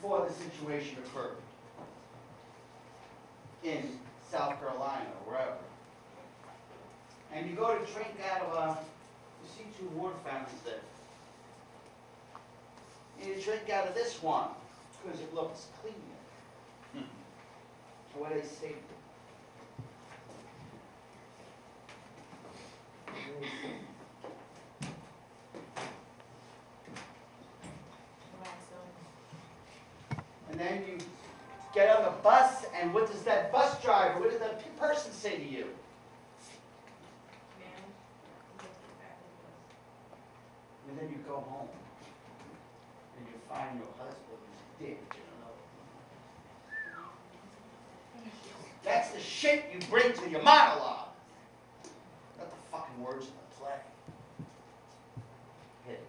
before the situation occurred in South Carolina or wherever. And you go to drink out of a, you see two water fountains there. And you drink out of this one because it looks cleaner. So what do they say? And then you get on the bus, and what does that bus driver, what does that person say to you? And then you go home, and you find your husband's dick in another. That's the shit you bring to your monologue. Not the fucking words of the play. Hit it.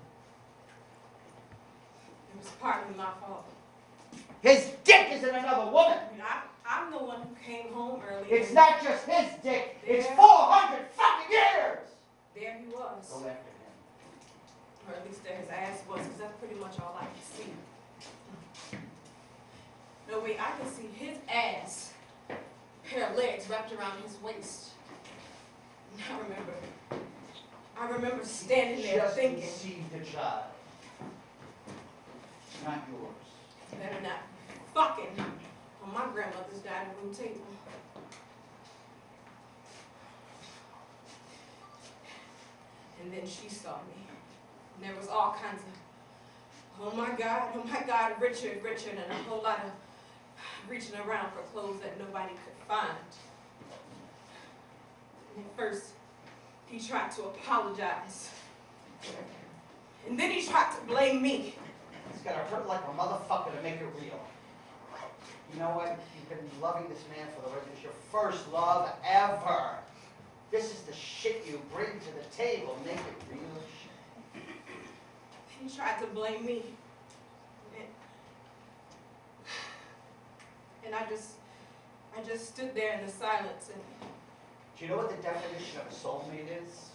It was partly my fault. His dick is in another woman. I mean, I'm the one who came home early. It's not just his dick. It's 400 fucking years. There he was. Go after him. Or at least there his ass was, because that's pretty much all I could see. No, wait, I could see his ass, pair of legs wrapped around his waist. And I remember standing there thinking. Just conceived a child. Not yours. Better not fucking on my grandmother's dining room table. And then she saw me. And there was all kinds of, oh my God, Richard, and a whole lot of reaching around for clothes that nobody could find. And at first, he tried to apologize. And then he tried to blame me. It's gonna hurt like a motherfucker to make it real. You know what? You've been loving this man for the rest of your first love ever. This is the shit you bring to the table. Make it real shit. He tried to blame me. And I just stood there in the silence. And do you know what the definition of a soulmate is?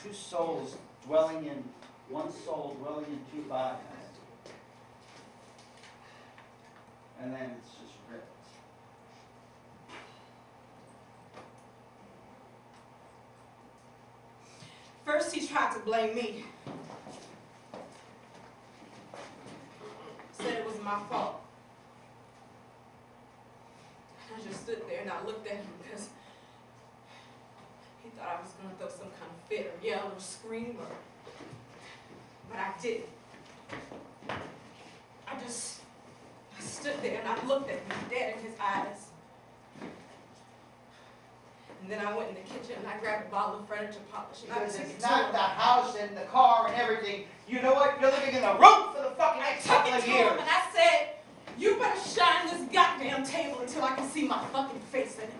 Two souls dwelling in, one soul dwelling in two bodies. And then it's just ripped. First he tried to blame me. Said it was my fault. I just stood there and I looked at him because he thought I was going to throw some kind of fit or yell or scream, but I didn't. I stood there and I looked at him dead in his eyes. And then I went in the kitchen and I grabbed a bottle of furniture polish and Because I took it it's to not him. the house and the car and everything. You know what? You're living in the room for the fucking next couple of years. And I said, you better shine this goddamn table until I can see my fucking face in it.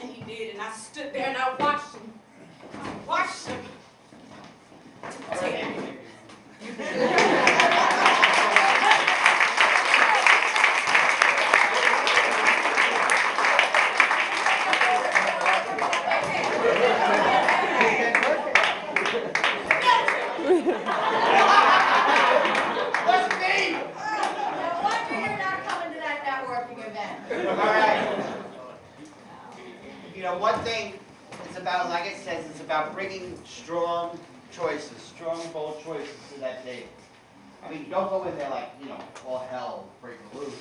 And he did, and I stood there and I watched him. I watched him to the table. One thing it's about, like it says, it's about bringing strong choices, strong, bold choices to that table. I mean, don't go in there like, all hell breaking loose.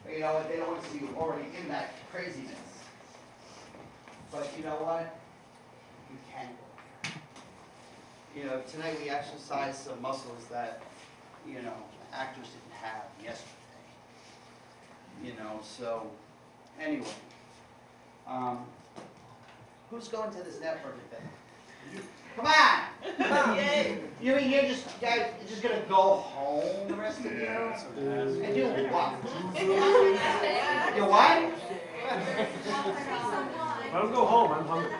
But you know what? They don't want to see you already in that craziness. But you know what? You can go there. Tonight we exercised some muscles that, actors didn't have yesterday. So anyway. Who's going to this network event? Come on! You mean you're just gonna go home, the rest of you? And do what? You what? Let him go home. I'm hungry.